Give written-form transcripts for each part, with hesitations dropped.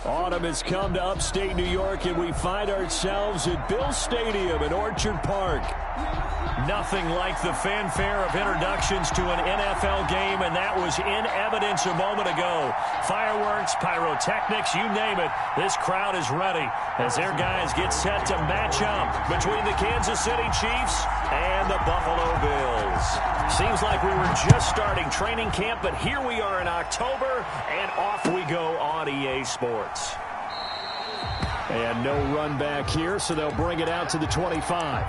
Autumn has come to upstate New York, and we find ourselves at Bill Stadium in Orchard Park. Nothing like the fanfare of introductions to an NFL game, and that was in evidence a moment ago. Fireworks, pyrotechnics, you name it. This crowd is ready as their guys get set to match up between the Kansas City Chiefs and the Buffalo Bills. Seems like we were just starting training camp, but here we are in October, and off we go on EA Sports. And no run back here, so they'll bring it out to the 25.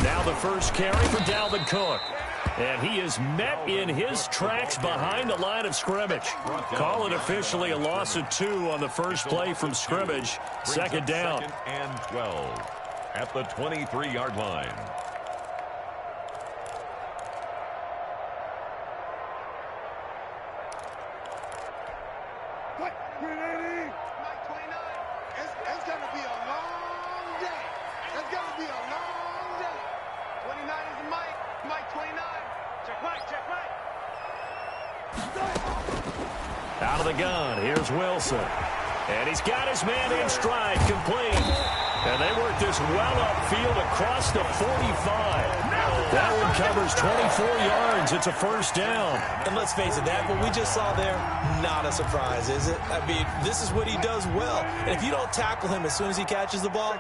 Now the first carry for Dalvin Cook. And he is met in his tracks behind the line of scrimmage. Call it officially a loss of 2 on the first play from scrimmage. Second down. Second and 12 at the 23-yard line. Out of the gun, here's Wilson. And he's got his man in stride, complete. And they work this well upfield across the 45. That one covers 24 yards. It's a first down. And let's face it, that what we just saw there, not a surprise, is it? I mean, this is what he does well. And if you don't tackle him as soon as he catches the ball,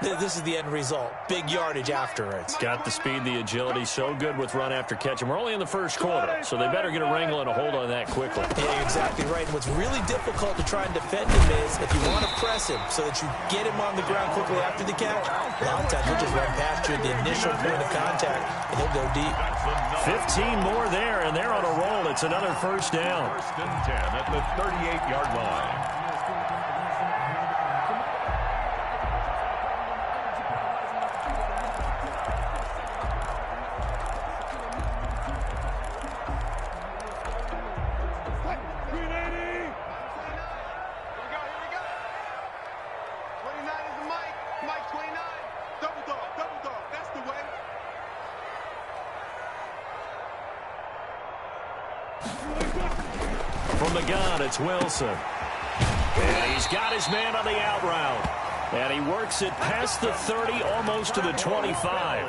this is the end result. Big yardage afterwards. Got the speed, the agility, so good with run after catch. And we're only in the first quarter, so they better get a wrangle and a hold on that quickly. Yeah, you're exactly right. And what's really difficult to try and defend him is if you want to press him so that you get him on the ground quickly after the catch, a lot of times he'll just run past you at the initial point of contact, and he'll go deep. 15 more there, and they're on a roll. It's another first down. First and 10 at the 38-yard line. From the gun, it's Wilson. And he's got his man on the out route. And he works it past the 30, almost to the 25.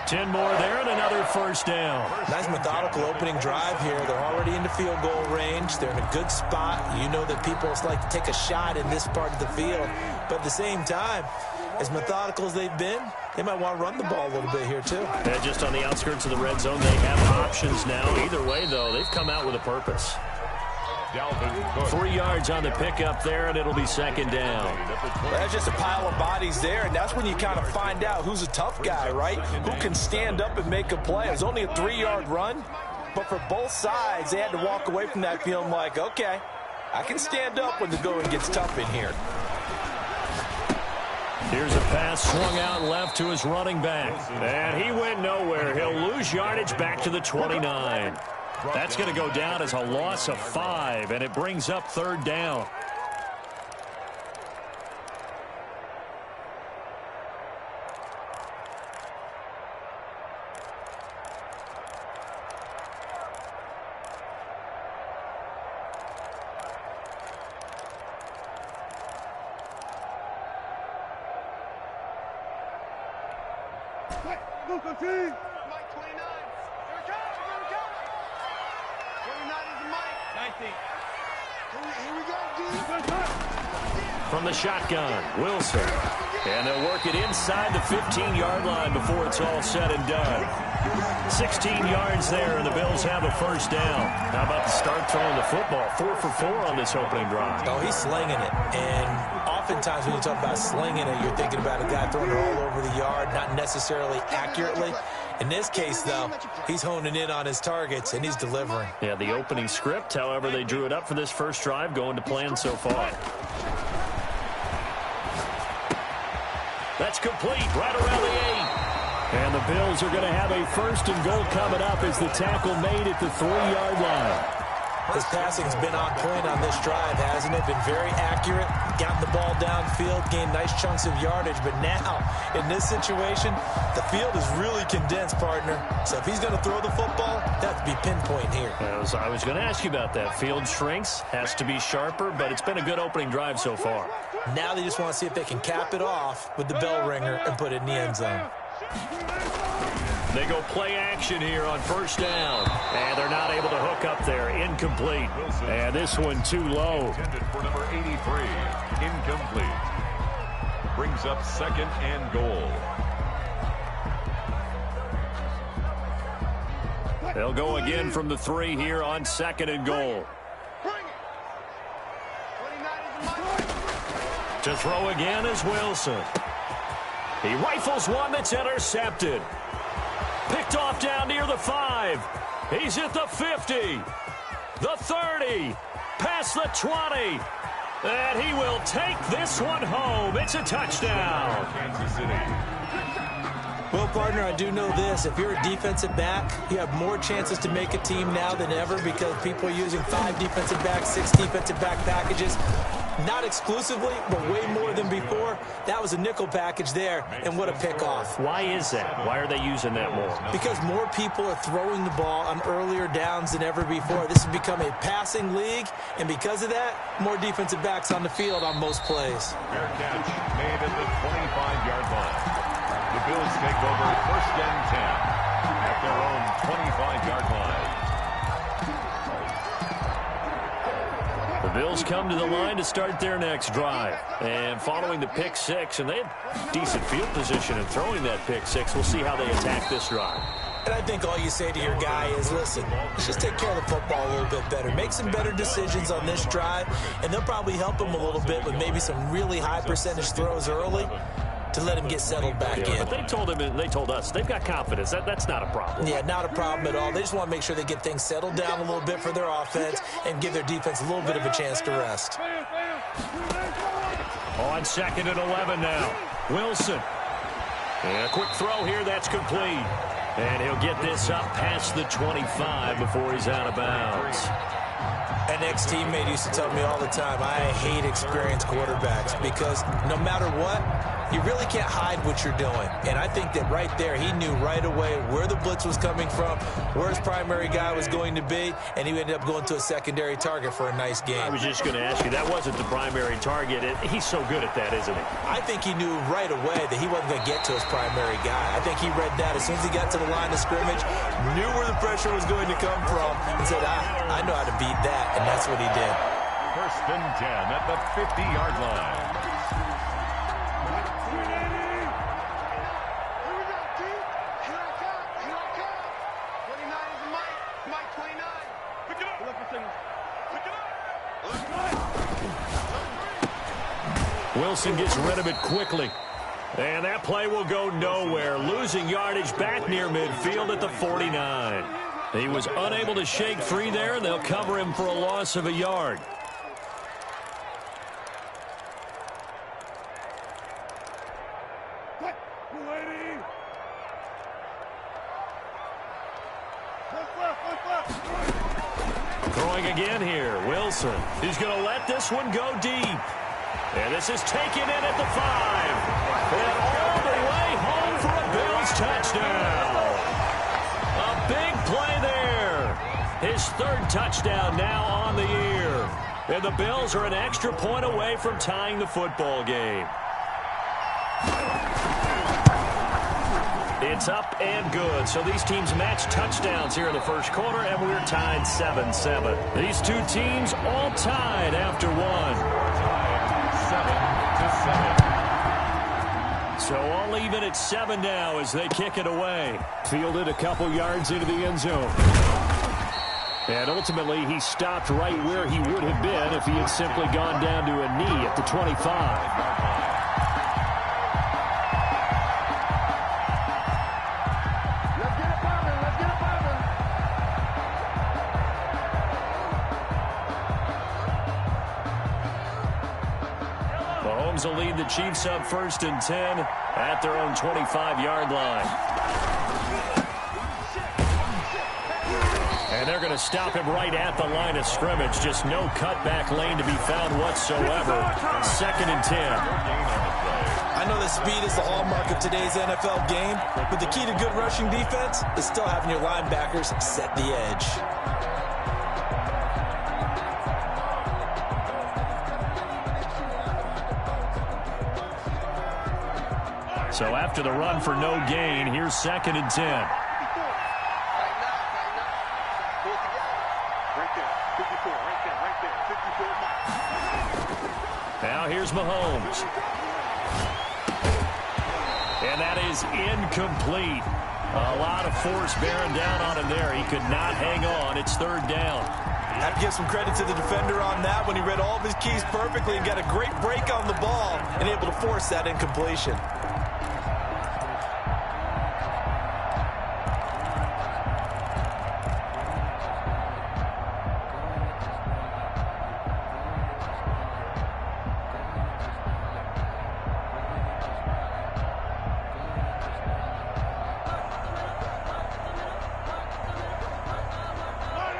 10 more there and another first down. Nice methodical opening drive here. They're already into field goal range. They're in a good spot. You know that people like to take a shot in this part of the field. But at the same time, as methodical as they've been, they might want to run the ball a little bit here, too. And just on the outskirts of the red zone, they have options now. Either way, though, they've come out with a purpose. 3 yards on the pickup there, and it'll be second down. Well, that's just a pile of bodies there, and that's when you kind of find out who's a tough guy, right? Who can stand up and make a play. It was only a 3-yard run, but for both sides, they had to walk away from that feeling like, okay, I can stand up when the going gets tough in here. Here's a pass swung out left to his running back. And he went nowhere. He'll lose yardage back to the 29. That's going to go down as a loss of 5, and it brings up third down. Mike 29. Here we go. Here we go. 29 is the Mike. 19. Here we go, D. From the shotgun, Wilson. And they'll work it inside the 15-yard line before it's all said and done. 16 yards there, and the Bills have a first down. How about the start throwing the football? 4 for 4 on this opening drive. Oh, he's slinging it. And oftentimes when you talk about slinging it, you're thinking about a guy throwing it all over the yard, not necessarily accurately. In this case, though, he's honing in on his targets, and he's delivering. Yeah, the opening script, however, they drew it up for this first drive, going to plan so far. That's complete, right around the 8. And the Bills are going to have a first and goal coming up as the tackle made at the 3-yard line. His passing's been on point on this drive, hasn't it? Been very accurate, gotten the ball downfield, gained nice chunks of yardage. But now, in this situation, the field is really condensed, partner. So if he's going to throw the football, that has to be pinpoint here. I was going to ask you about that. Field shrinks, has to be sharper, but it's been a good opening drive so far. Now they just want to see if they can cap it off with the bell ringer and put it in the end zone. They go play action here on first down. And they're not able to hook up there. Incomplete. And this one too low. Intended for number 83. Incomplete. Brings up second and goal. They'll go again from the 3 here on second and goal. To throw again is Wilson. He rifles one that's intercepted. Picked off down near the 5. He's at the 50. The 30. Past the 20. And he will take this one home. It's a touchdown. Kansas City. Well, partner, I do know this. If you're a defensive back, you have more chances to make a team now than ever because people are using 5 defensive backs, 6 defensive back packages. Not exclusively, but way more than before. That was a nickel package there, and what a pickoff. Why is that? Why are they using that more? Because more people are throwing the ball on earlier downs than ever before. This has become a passing league, and because of that, more defensive backs on the field on most plays. Fair catch made at the 25-yard line. The Bills take over first and 10 at their own 25-yard line. The Bills come to the line to start their next drive. And following the pick 6, and they have decent field position in throwing that pick 6. We'll see how they attack this drive. And I think all you say to your guy is, listen, let's just take care of the football a little bit better. Make some better decisions on this drive, and they'll probably help him a little bit with maybe some really high percentage throws early to let him get settled back in. But they told him, and they told us, they've got confidence. That's not a problem. Yeah, not a problem at all. They just want to make sure they get things settled down a little bit for their offense and give their defense a little bit of a chance to rest. On second and 11 now. Wilson. And a quick throw here, that's complete. And he'll get this up past the 25 before he's out of bounds. An ex-teammate used to tell me all the time, I hate experienced quarterbacks because no matter what, you really can't hide what you're doing. And I think that right there, he knew right away where the blitz was coming from, where his primary guy was going to be, and he ended up going to a secondary target for a nice game. I was just going to ask you, that wasn't the primary target. He's so good at that, isn't he? I think he knew right away that he wasn't going to get to his primary guy. I think he read that as soon as he got to the line of scrimmage, knew where the pressure was going to come from, and said, I know how to beat that, and that's what he did. First and 10 at the 50-yard line. Wilson gets rid of it quickly. And that play will go nowhere. Losing yardage back near midfield at the 49. He was unable to shake free there, and they'll cover him for a loss of a yard. Throwing again here, Wilson. He's going to let this one go deep. And this is taken in at the 5. And all the way home for a Bills touchdown. A big play there. His 3rd touchdown now on the year. And the Bills are an extra point away from tying the football game. It's up and good. So these teams match touchdowns here in the first quarter, and we're tied 7-7. These two teams all tied after one. 7-7. So all even at 7 now as they kick it away. Fielded a couple yards into the end zone. And ultimately, he stopped right where he would have been if he had simply gone down to a knee at the 25. Mahomes will lead the Chiefs up 1st and 10 at their own 25-yard line. And they're going to stop him right at the line of scrimmage. Just no cutback lane to be found whatsoever. 2nd and 10. I know that speed is the hallmark of today's NFL game, but the key to good rushing defense is still having your linebackers set the edge. So after the run for no gain, here's 2nd and 10. Now here's Mahomes. And that is incomplete. A lot of force bearing down on him there. He could not hang on. It's 3rd down. I have to give some credit to the defender on that when he read all of his keys perfectly and got a great break on the ball and able to force that incompletion.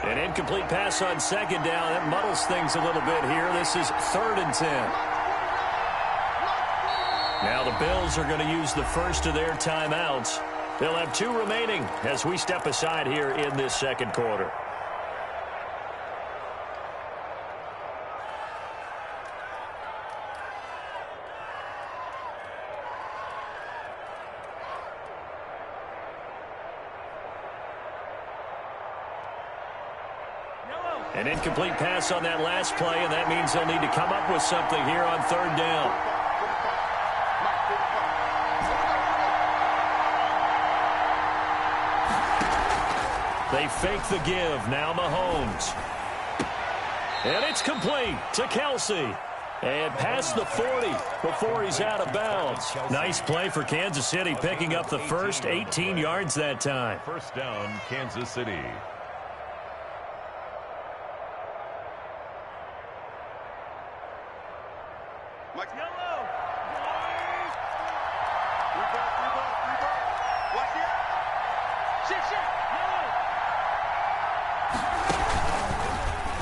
An incomplete pass on 2nd down. That muddles things a little bit here. This is 3rd and 10. Now the Bills are going to use the first of their timeouts. They'll have 2 remaining as we step aside here in this 2nd quarter. An incomplete pass on that last play, and that means they'll need to come up with something here on 3rd down. They fake the give. Now Mahomes. And it's complete to Kelsey. And past the 40 before he's out of bounds. Nice play for Kansas City, picking up the first 18 yards that time. 1st down, Kansas City.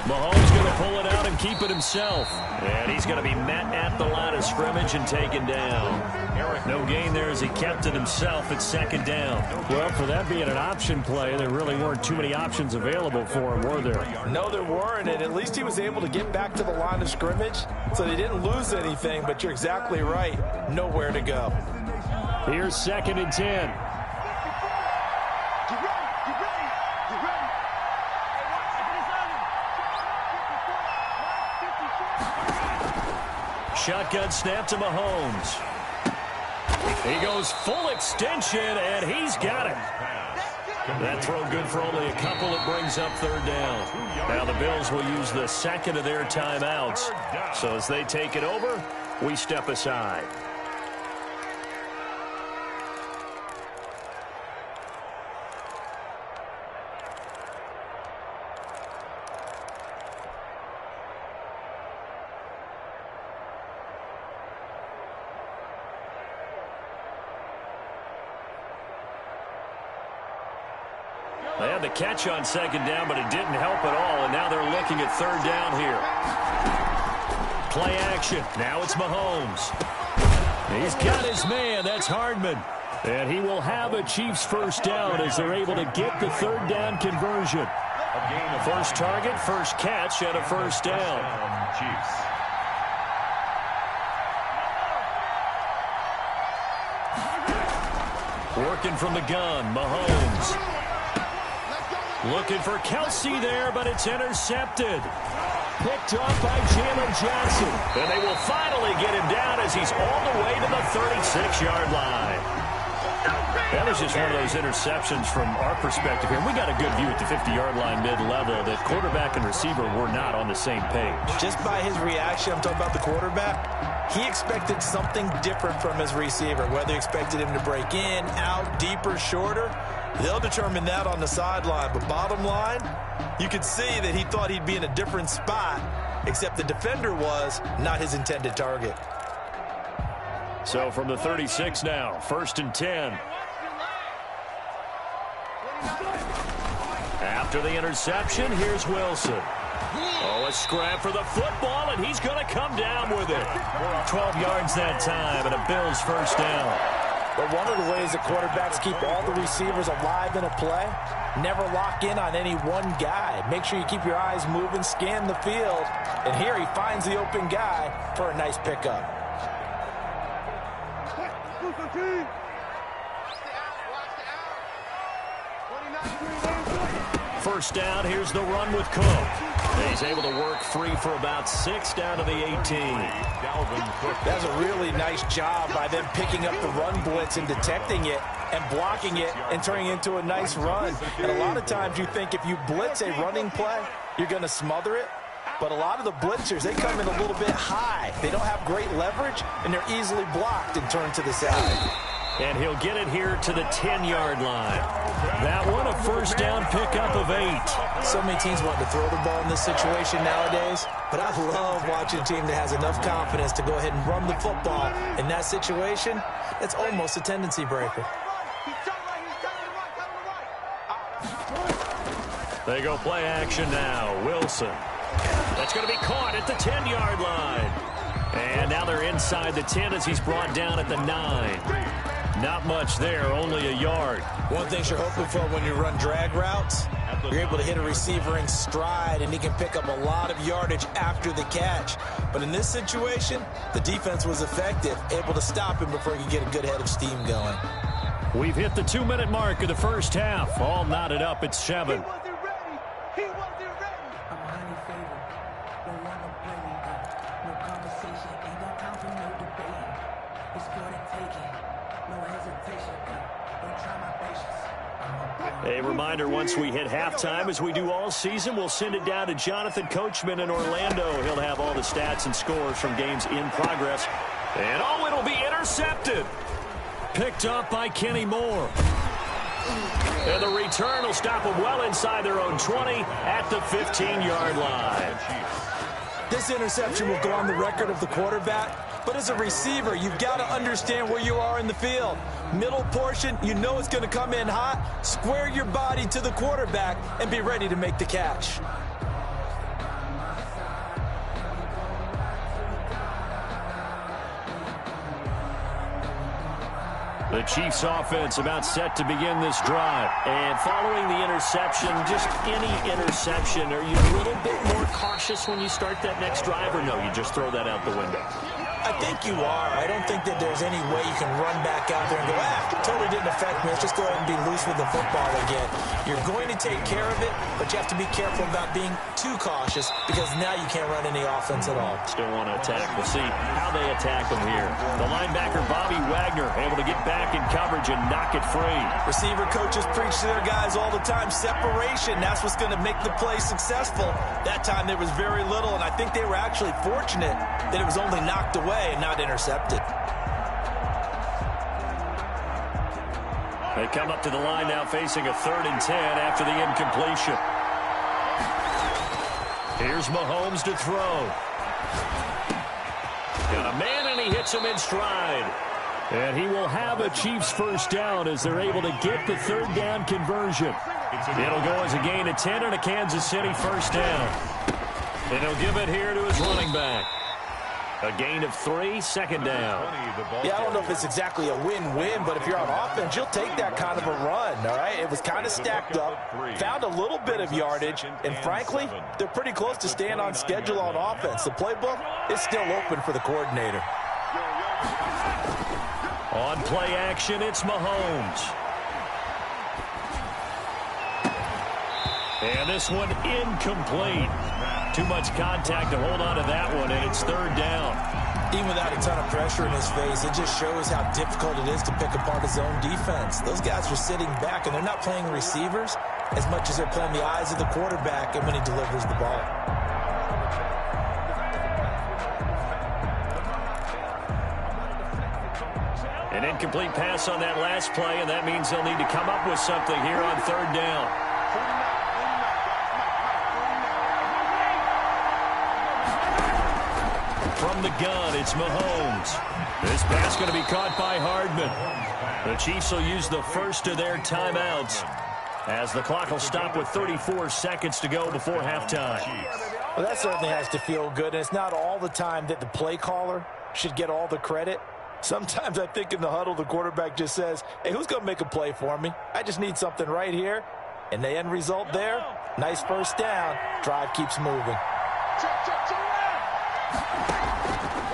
Mahomes going to pull it out and keep it himself. And he's going to be met at the line of scrimmage and taken down. No gain there as he kept it himself at 2nd down. Well, for that being an option play, there really weren't too many options available for him, were there? No, there weren't, and at least he was able to get back to the line of scrimmage, so they didn't lose anything, but you're exactly right. Nowhere to go. Here's 2nd and 10. Shotgun snap to Mahomes. He goes full extension, and he's got it. That throw good for only a couple. It brings up 3rd down. Now the Bills will use the 2nd of their timeouts. So as they take it over, we step aside. They had the catch on 2nd down, but it didn't help at all, and now they're looking at 3rd down here. Play action. Now it's Mahomes. He's got his man. That's Hardman. And he will have a Chiefs 1st down as they're able to get the 3rd down conversion. First target, first catch, and a 1st down. Chiefs. Working from the gun, Mahomes. Looking for Kelsey there, but it's intercepted. Picked off by Jalen Johnson. And they will finally get him down as he's all the way to the 36-yard line. That was just one of those interceptions from our perspective here. We got a good view at the 50-yard line mid-level that quarterback and receiver were not on the same page. Just by his reaction, I'm talking about the quarterback, he expected something different from his receiver, whether he expected him to break in, out, deeper, shorter. They'll determine that on the sideline. But bottom line, you could see that he thought he'd be in a different spot, except the defender was not his intended target. So from the 36 now, 1st and 10. After the interception, here's Wilson. Oh, a scrap for the football, and he's going to come down with it. 12 yards that time, and a Bills first down. But one of the ways that quarterbacks keep all the receivers alive in a play, never lock in on any one guy. Make sure you keep your eyes moving, scan the field. And here he finds the open guy for a nice pickup. First down, here's the run with Cook. He's able to work free for about 6 down to the 18. That's a really nice job by them picking up the run blitz and detecting it and blocking it and turning it into a nice run. And a lot of times you think if you blitz a running play, you're going to smother it. But a lot of the blitzers, they come in a little bit high. They don't have great leverage, and they're easily blocked and turned to the side. And he'll get it here to the 10-yard line. That one, a first down pickup of 8. So many teams want to throw the ball in this situation nowadays, but I love watching a team that has enough confidence to go ahead and run the football. In that situation, it's almost a tendency breaker. They go play action now. Wilson. That's going to be caught at the 10-yard line. And now they're inside the 10 as he's brought down at the 9. Not much there, only a yard. One thing you're hoping for when you run drag routes, you're able to hit a receiver in stride, and he can pick up a lot of yardage after the catch. But in this situation, the defense was effective, able to stop him before he could get a good head of steam going. We've hit the 2-minute mark of the first half. All knotted up at 7. He wasn't ready. I'm highly favored. Don't want no playing. No conversation. Ain't got time for no debating. It's for the taking. No hesitation. Don't try my patience. A reminder, once we hit halftime, as we do all season, we'll send it down to Jonathan Coachman in Orlando. He'll have all the stats and scores from games in progress. And oh, it'll be intercepted. Picked up by Kenny Moore. And the return will stop them well inside their own 20 at the 15-yard line. This interception will go on the record of the quarterback, but as a receiver, you've got to understand where you are in the field. Middle portion, you know it's going to come in hot. Square your body to the quarterback and be ready to make the catch. The Chiefs offense about set to begin this drive. And following the interception, just any interception, are you a little bit more cautious when you start that next drive, or no, you just throw that out the window? I think you are. I don't think that there's any way you can run back out there and go, totally didn't affect me. Let's just go ahead and be loose with the football again. You're going to take care of it, but you have to be careful about being too cautious because now you can't run any offense at all. Still want to attack. We'll see how they attack them here. The linebacker, Bobby Wagner, able to get back in coverage and knock it free. Receiver coaches preach to their guys all the time. Separation, that's what's going to make the play successful. That time there was very little, and I think they were actually fortunate that it was only knocked away and not intercepted. They come up to the line now facing a 3rd and 10 after the incompletion. Here's Mahomes to throw. Got a man, and he hits him in stride. And he will have a Chiefs first down as they're able to get the 3rd down conversion. It'll go as a gain of 10 and a Kansas City first down. And he'll give it here to his running back. A gain of 3, 2nd down. Yeah, I don't know if it's exactly a win-win, but if you're on offense, you'll take that kind of a run, all right? It was kind of stacked up, found a little bit of yardage, and frankly, they're pretty close to staying on schedule on offense. The playbook is still open for the coordinator. On play action, it's Mahomes. And this one incomplete. Too much contact to hold on to that one, and it's 3rd down. Even without a ton of pressure in his face, it just shows how difficult it is to pick apart his own defense. Those guys are sitting back, and they're not playing receivers as much as they're playing the eyes of the quarterback and when he delivers the ball. An incomplete pass on that last play, and that means they'll need to come up with something here on 3rd down. from the gun, it's Mahomes. This pass going to be caught by Hardman. The Chiefs will use the first of their timeouts as the clock will stop with 34 seconds to go before halftime. Well, that certainly has to feel good, and it's not all the time that the play caller should get all the credit. Sometimes I think in the huddle, the quarterback just says, hey, who's going to make a play for me? I just need something right here. And the end result there, nice first down. Drive keeps moving.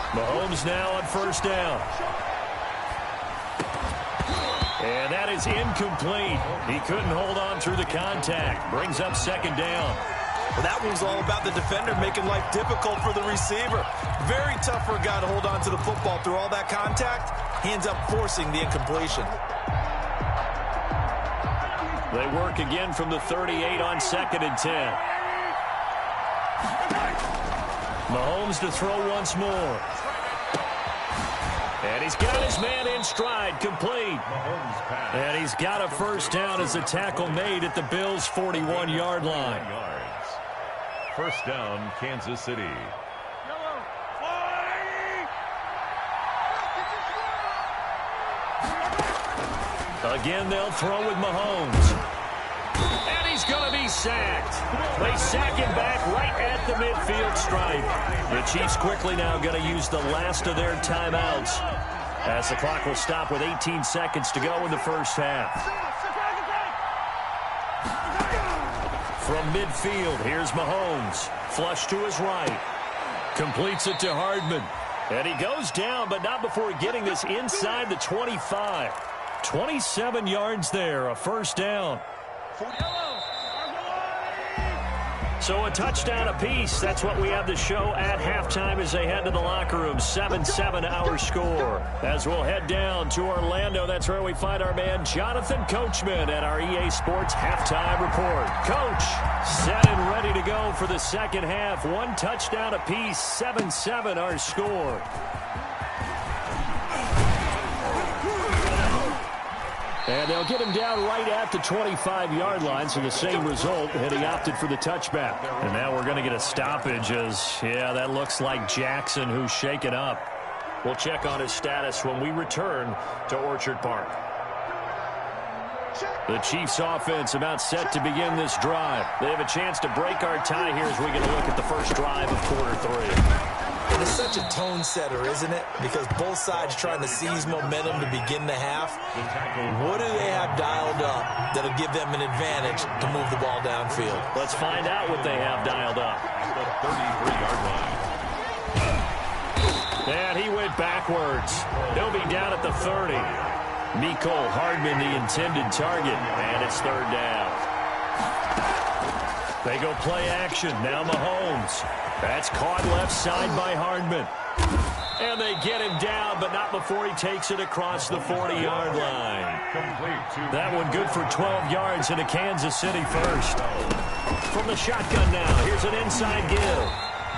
Mahomes now on first down. And that is incomplete. He couldn't hold on through the contact. Brings up second down. Well, that one's all about the defender making life difficult for the receiver. Very tough for a guy to hold on to the football through all that contact. He ends up forcing the incompletion. They work again from the 38 on 2nd and 10. Mahomes to throw once more. And he's got his man in stride, complete. And he's got a first down as a tackle made at the Bills' 41-yard line. First down, Kansas City. Again, they'll throw with Mahomes. And he's going to be sacked. They sack him back right at the midfield stripe. The Chiefs quickly now going to use the last of their timeouts as the clock will stop with 18 seconds to go in the first half. From midfield, here's Mahomes. Flush to his right. Completes it to Hardman. And he goes down, but not before getting this inside the 25. 27 yards there, a first down. So a touchdown apiece. That's what we have to show at halftime as they head to the locker room. 7-7 our score. As we'll head down to Orlando, that's where we find our man Jonathan Coachman at our EA Sports Halftime Report. Coach, set and ready to go for the second half. One touchdown apiece, 7-7 our score. And they'll get him down right at the 25-yard line, so the same result, and he opted for the touchback. And now we're going to get a stoppage as, yeah, that looks like Jackson who's shaken up. We'll check on his status when we return to Orchard Park. The Chiefs offense about set to begin this drive. They have a chance to break our tie here as we get a look at the first drive of quarter three. It is such a tone setter, isn't it? Because both sides trying to seize momentum to begin the half. What do they have dialed up that'll give them an advantage to move the ball downfield? Let's find out what they have dialed up. The 33-yard line. And he went backwards. He'll be down at the 30. Mecole Hardman, the intended target, and it's third down. They go play action. Now Mahomes. That's caught left side by Hardman. And they get him down, but not before he takes it across the 40-yard line. That one good for 12 yards and a Kansas City first. From the shotgun now, here's an inside give.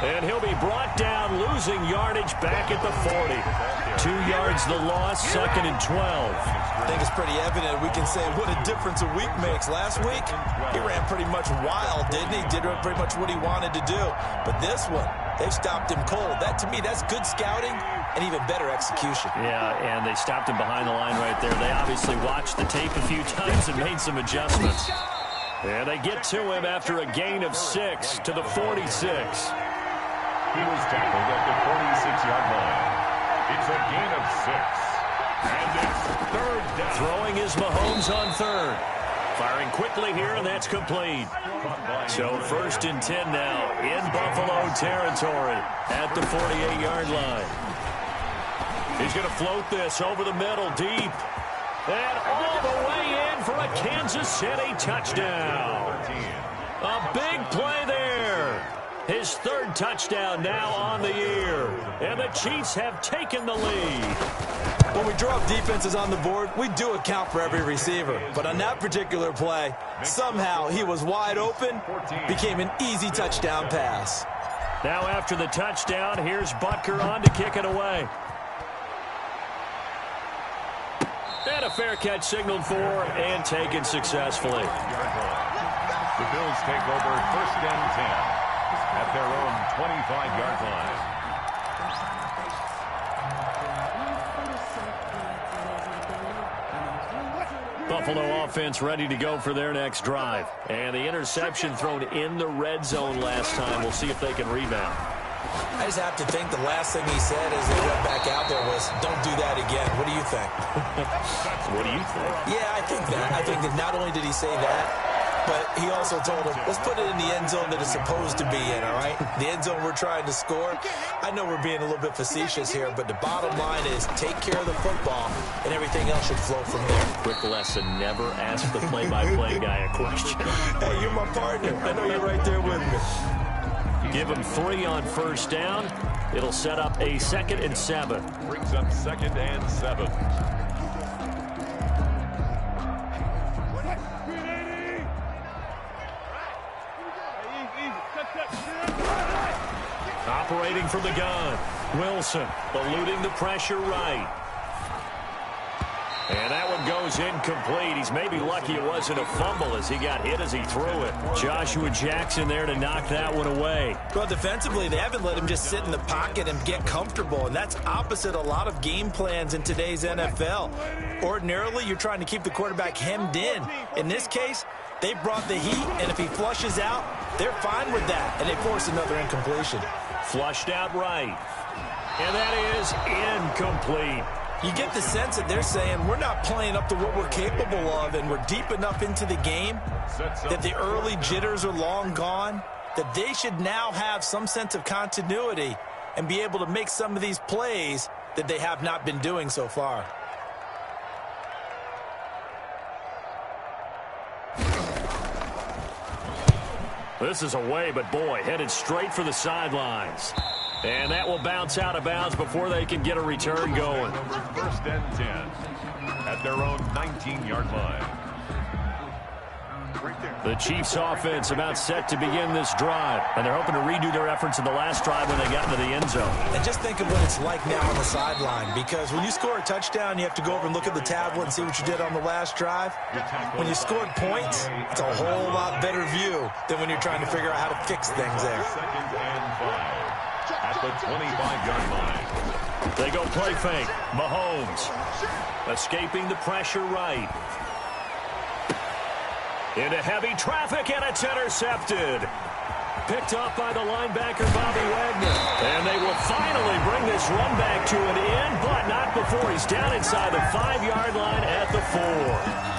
And he'll be brought down, losing yardage back at the 40. 2 yards the loss, 2nd and 12. I think it's pretty evident we can say what a difference a week makes. Last week, he ran pretty much wild, didn't he? Did pretty much what he wanted to do. But this one, they stopped him cold. That, to me, that's good scouting and even better execution. Yeah, and they stopped him behind the line right there. They obviously watched the tape a few times and made some adjustments. And they get to him after a gain of 6 to the 46. He was tackled at the 46-yard line. It's a gain of 6. And it's third down. Throwing is Mahomes on third. Firing quickly here, and that's complete. So 1st and 10 now in Buffalo territory at the 48-yard line. He's going to float this over the middle deep. And all the way in for a Kansas City touchdown. A big play there. His third touchdown now on the year. And the Chiefs have taken the lead. When we draw up defenses on the board, we do account for every receiver. But on that particular play, somehow he was wide open, became an easy touchdown pass. Now after the touchdown, here's Butker on to kick it away. And a fair catch signaled for and taken successfully. The Bills take over 1st and 10 at their own 25-yard line. Don't try my patience. Buffalo offense ready to go for their next drive. And the interception thrown in the red zone last time. We'll see if they can rebound. I just have to think the last thing he said as they went back out there was, don't do that again. What do you think? What do you think? Yeah, I think that. I think that not only did he say that, but he also told him, let's put it in the end zone that it's supposed to be in, all right? The end zone we're trying to score. I know we're being a little bit facetious here, but the bottom line is take care of the football, and everything else should flow from there. Rick Lesson never asked the play-by-play guy a question. Hey, you're my partner. I know you're right there with me. Give him 3 on first down. It'll set up a 2nd and 7. Brings up 2nd and 7. Operating from the gun. Wilson eluding the pressure right. And that one goes incomplete. He's maybe lucky it wasn't a fumble as he got hit as he threw it. Joshua Jackson there to knock that one away. Well, defensively, they haven't let him just sit in the pocket and get comfortable, and that's opposite a lot of game plans in today's NFL. Ordinarily, you're trying to keep the quarterback hemmed in. In this case, they brought the heat, and if he flushes out, they're fine with that, and they force another incompletion. Flushed out right. And that is incomplete. You get the sense that they're saying we're not playing up to what we're capable of, and we're deep enough into the game that the early jitters are long gone, that they should now have some sense of continuity and be able to make some of these plays that they have not been doing so far. This is away, but boy, headed straight for the sidelines. And that will bounce out of bounds before they can get a return going. 1st and 10 at their own 19-yard line. The Chiefs offense about set to begin this drive. And they're hoping to redo their efforts in the last drive when they got into the end zone. And just think of what it's like now on the sideline, because when you score a touchdown, you have to go over and look at the tablet and see what you did on the last drive. When you scored points, it's a whole lot better view than when you're trying to figure out how to fix things there. 2nd and 5 at the 25-yard line. They go play fake. Mahomes escaping the pressure right. Into heavy traffic, and it's intercepted. Picked up by the linebacker, Bobby Wagner. And they will finally bring this run back to an end, but not before he's down inside the 5-yard line at the 4.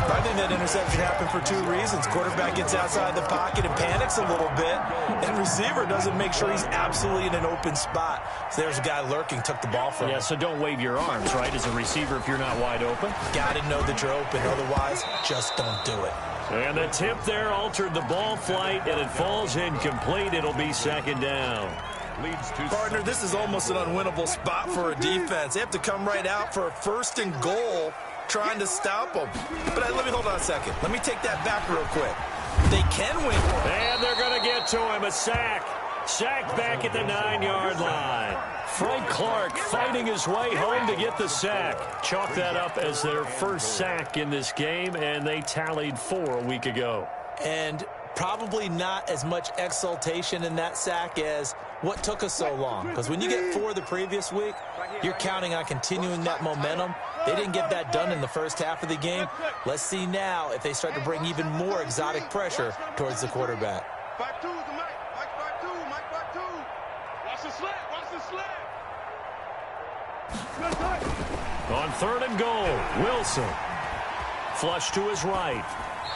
I think that interception happened for 2 reasons. Quarterback gets outside the pocket and panics a little bit, and receiver doesn't make sure he's absolutely in an open spot. So there's a guy lurking, took the ball from him. Yeah, so don't wave your arms, right, as a receiver if you're not wide open. Got to know that you're open, otherwise just don't do it. And the tip there altered the ball flight, and it falls incomplete. It'll be 2nd down. Leads to Partner, this is almost an unwinnable spot for a defense. They have to come right out for a 1st and goal, trying to stop them. But let me hold on a second. Let me take that back real quick. They can win. And they're going to get to him. A sack. Sacked back at the 9-yard line. Frank Clark fighting his way home to get the sack. Chalk that up as their first sack in this game, and they tallied 4 a week ago. And probably not as much exultation in that sack as what took us so long. Because when you get 4 the previous week, you're counting on continuing that momentum. They didn't get that done in the first half of the game. Let's see now if they start to bring even more exotic pressure towards the quarterback. 5-2 is the Mike. Mike 5-2. Mike 5-2. Watch the slant. Watch the slant. On 3rd and goal, Wilson. Flush to his right.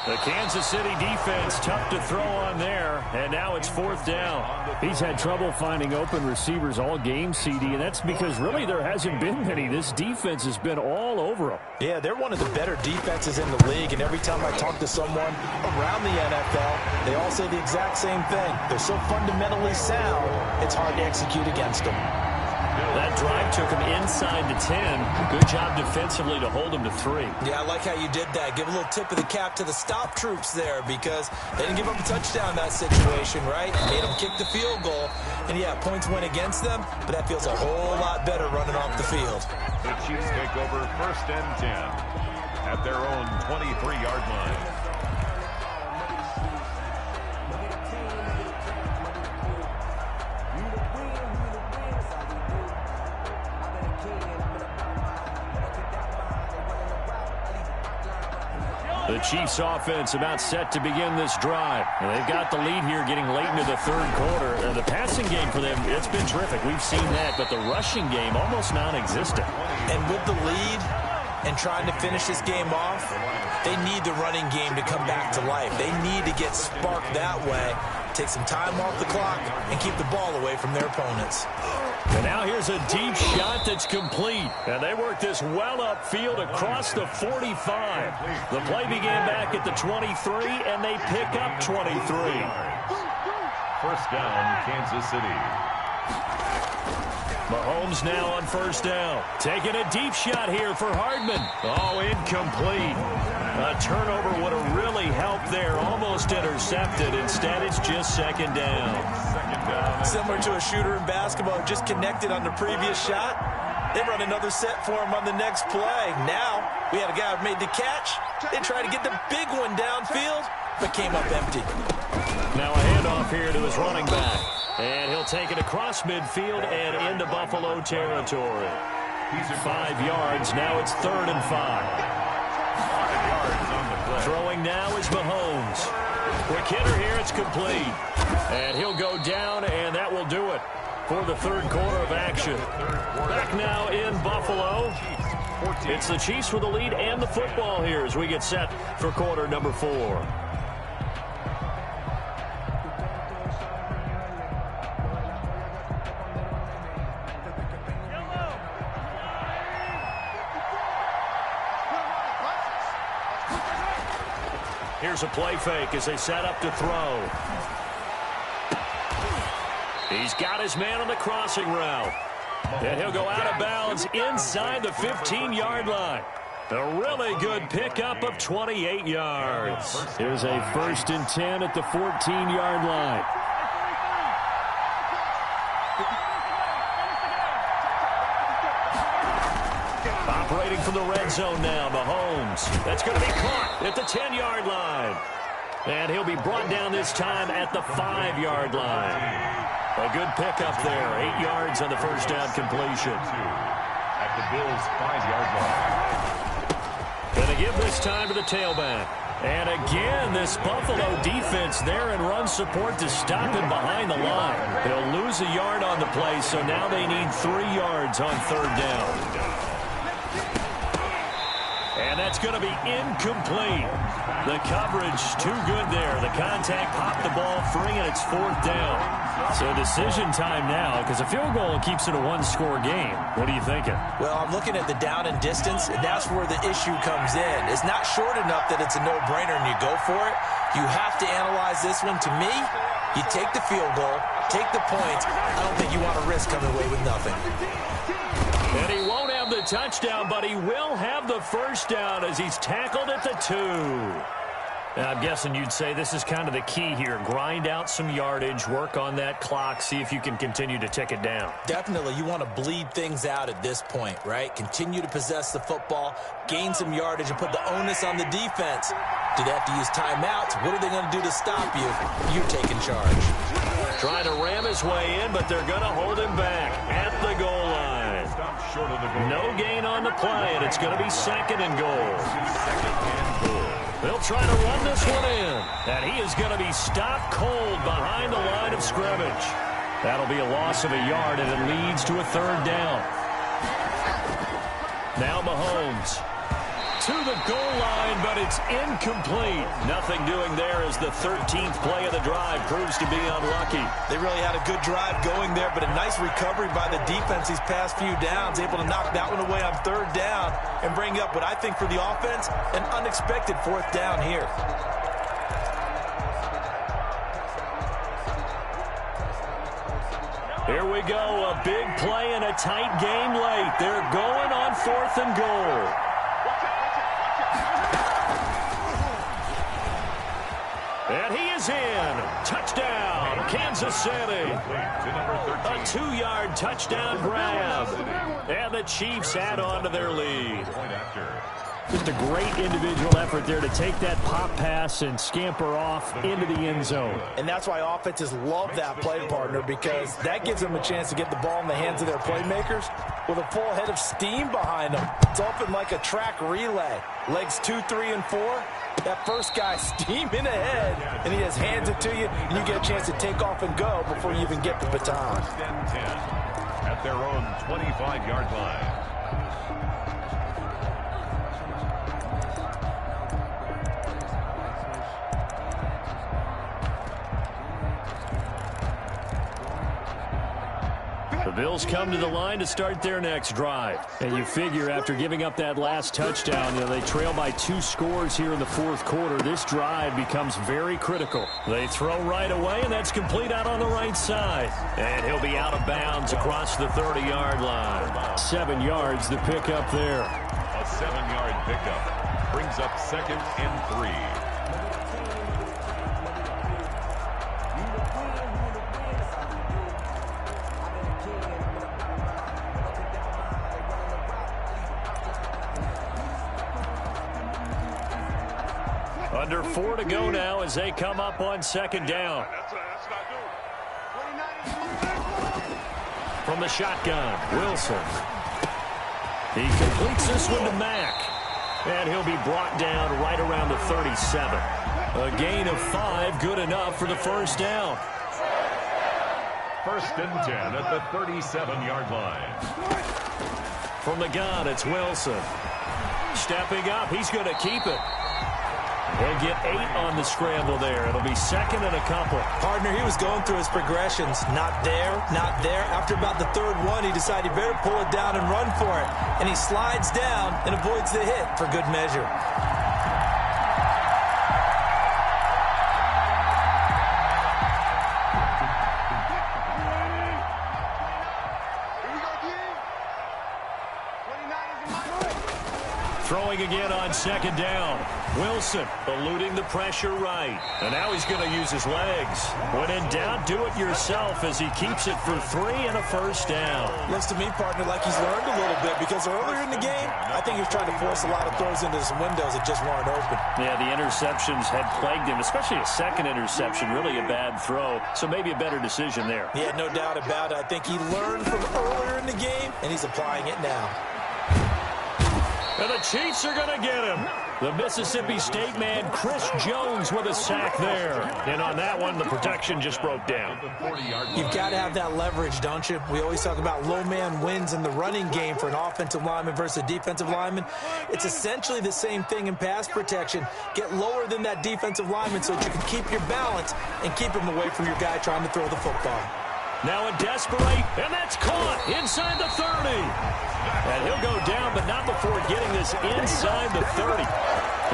The Kansas City defense tough to throw on there, and now it's 4th down. He's had trouble finding open receivers all game, CD, and that's because really there hasn't been many. This defense has been all over them. Yeah, they're one of the better defenses in the league, and every time I talk to someone around the NFL, they all say the exact same thing. They're so fundamentally sound, it's hard to execute against them. That drive took him inside the 10. Good job defensively to hold him to 3. Yeah, I like how you did that. Give a little tip of the cap to the stop troops there, because they didn't give up a touchdown in that situation, right? Made them kick the field goal. And, yeah, points went against them, but that feels a whole lot better running off the field. the Chiefs take over 1st and 10 at their own 23-yard line. The Chiefs offense about set to begin this drive. And they've got the lead here getting late into the third quarter. The passing game for them, it's been terrific. We've seen that, but the rushing game almost non-existent. And with the lead and trying to finish this game off, they need the running game to come back to life. They need to get sparked that way, take some time off the clock, and keep the ball away from their opponents. And now here's a deep shot that's complete. And they work this well upfield across the 45. The play began back at the 23, and they pick up 23. First down, Kansas City. Mahomes now on first down. Taking a deep shot here for Hardman. Oh, incomplete. A turnover would have really helped there. Almost intercepted. Instead, it's just second down. Similar to a shooter in basketball, just connected on the previous shot. They run another set for him on the next play. Now, we had a guy who made the catch. They tried to get the big one downfield, but came up empty. Now a handoff here to his running back. And he'll take it across midfield and into Buffalo territory. 5 yards. Now it's 3rd and 5. 5 yards on the play. Throwing now is Mahomes. Quick hitter here. It's complete. And he'll go down, and that will do it for the third quarter of action. Back now in Buffalo. It's the Chiefs with the lead and the football here as we get set for quarter number 4. Here's a play fake as they set up to throw. He's got his man on the crossing route. And he'll go out of bounds inside the 15-yard line. A really good pickup of 28 yards. Here's a 1st and 10 at the 14-yard line. Operating from the red zone now, Mahomes. That's going to be caught at the 10-yard line. And he'll be brought down this time at the 5-yard line. A good pickup there. 8 yards on the first down completion. At the Bills' 5-yard line. Going to give this time to the tailback. And again, this Buffalo defense there in run support to stop him behind the line. They'll lose a yard on the play, so now they need 3 yards on 3rd down. And that's going to be incomplete. The coverage too good there. The contact popped the ball free, and it's 4th down. So decision time now, because a field goal keeps it a one-score game. What are you thinking? Well, I'm looking at the down and distance, and that's where the issue comes in. It's not short enough that it's a no-brainer and you go for it. You have to analyze this one. To me, you take the field goal, take the points. I don't think you want to risk coming away with nothing. And he won't have the touchdown, but he will have the first down as he's tackled at the 2. And I'm guessing you'd say this is kind of the key here. Grind out some yardage, work on that clock, see if you can continue to tick it down. Definitely. You want to bleed things out at this point, right? Continue to possess the football, gain some yardage, and put the onus on the defense. Do they have to use timeouts? What are they going to do to stop you? You're taking charge. Trying to ram his way in, but they're going to hold him back at the goal line. Short of the goal. No gain on the play, and it's going to be 2nd and goal. They'll try to run this one in, and he is going to be stopped cold behind the line of scrimmage. That'll be a loss of a yard, and it leads to a 3rd down. Now Mahomes to the goal line, but it's incomplete. Nothing doing there as the 13th play of the drive proves to be unlucky. They really had a good drive going there, but a nice recovery by the defense these past few downs, able to knock that one away on 3rd down and bring up what I think for the offense, an unexpected 4th down here. Here we go, a big play and a tight game late. They're going on 4th and goal. And he is in. Touchdown, Kansas City. A 2-yard touchdown grab. And the Chiefs add on to their lead. Just a great individual effort there to take that pop pass and scamper off into the end zone. And that's why offenses love that play, partner, because that gives them a chance to get the ball in the hands of their playmakers with a full head of steam behind them. It's open like a track relay. Legs 2, 3, and 4. That first guy steaming ahead, and he just hands it to you, and you get a chance to take off and go before you even get the baton. First and 10 at their own 25-yard line. The Bills come to the line to start their next drive. And you figure after giving up that last touchdown, they trail by 2 scores here in the fourth quarter. This drive becomes very critical. They throw right away, and that's complete out on the right side. And he'll be out of bounds across the 30-yard line. 7 yards the pickup there. A 7-yard pickup brings up 2nd and 3. Under 4 to go now as they come up on 2nd down. From the shotgun, Wilson. He completes this one to Mack. And he'll be brought down right around the 37. A gain of 5, good enough for the first down. First and 10 at the 37-yard line. From the gun, it's Wilson. Stepping up, he's going to keep it. He'll get 8 on the scramble there. It'll be 2nd and a couple. Partner, he was going through his progressions. Not there, not there. After about the 3rd one, he decided he better pull it down and run for it. And he slides down and avoids the hit for good measure. Throwing again on 2nd down. Wilson eluding the pressure right. And now he's going to use his legs. When in doubt, do it yourself as he keeps it for 3 and a first down. Looks to me, partner, like he's learned a little bit because earlier in the game, I think he was trying to force a lot of throws into some windows that just weren't open. Yeah, the interceptions had plagued him, especially a second interception, really a bad throw. So maybe a better decision there. Yeah, no doubt about it. I think he learned from earlier in the game, and he's applying it now. And the Chiefs are going to get him. The Mississippi State man, Chris Jones, with a sack there. And on that one, the protection just broke down. You've got to have that leverage, don't you? We always talk about low man wins in the running game for an offensive lineman versus a defensive lineman. It's essentially the same thing in pass protection. Get lower than that defensive lineman so that you can keep your balance and keep him away from your guy trying to throw the football. Now a desperate, and that's caught inside the 30. And he'll go down, but not before getting this inside the 30.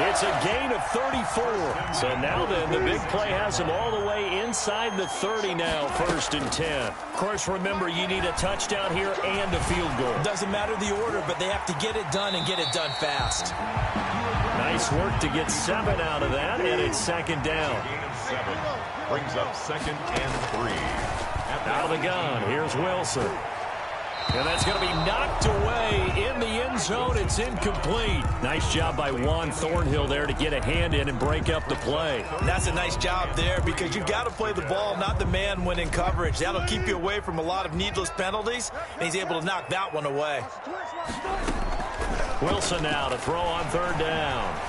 It's a gain of 34. So now then, the big play has him all the way inside the 30 now, 1st and 10. Of course, remember, you need a touchdown here and a field goal. Doesn't matter the order, but they have to get it done and get it done fast. Nice work to get 7 out of that, and it's 2nd down. Gain of 7 brings up 2nd and 3. Out of the gun, here's Wilson. And that's going to be knocked away in the end zone. It's incomplete. Nice job by Juan Thornhill there to get a hand in and break up the play. And that's a nice job there because you've got to play the ball, not the man when in coverage. That'll keep you away from a lot of needless penalties, and he's able to knock that one away. Wilson now to throw on 3rd down.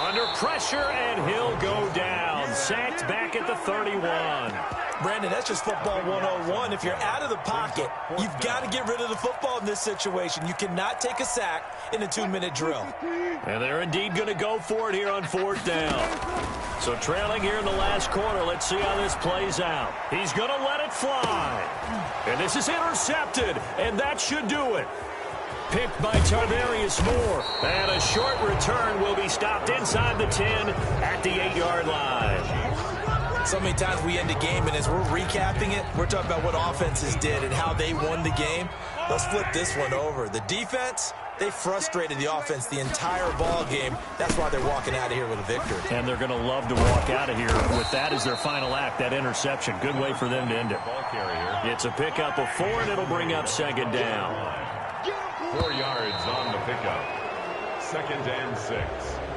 Under pressure, and he'll go down. Sacked back at the 31. Brandon, that's just football 101. If you're out of the pocket, you've got to get rid of the football in this situation. You cannot take a sack in a 2-minute drill. And they're indeed going to go for it here on 4th down. So trailing here in the last quarter, let's see how this plays out. He's going to let it fly. And this is intercepted, and that should do it. Picked by Tarvarius Moore. And a short return will be stopped inside the 10 at the 8-yard line. So many times we end a game, and as we're recapping it, we're talking about what offenses did and how they won the game. Let's flip this one over. The defense, they frustrated the offense the entire ball game. That's why they're walking out of here with a victory. And they're going to love to walk out of here with that as their final act, that interception. Good way for them to end it. It's a pickup of 4, and it'll bring up 2nd down. 4 yards on the pickup. second and 6.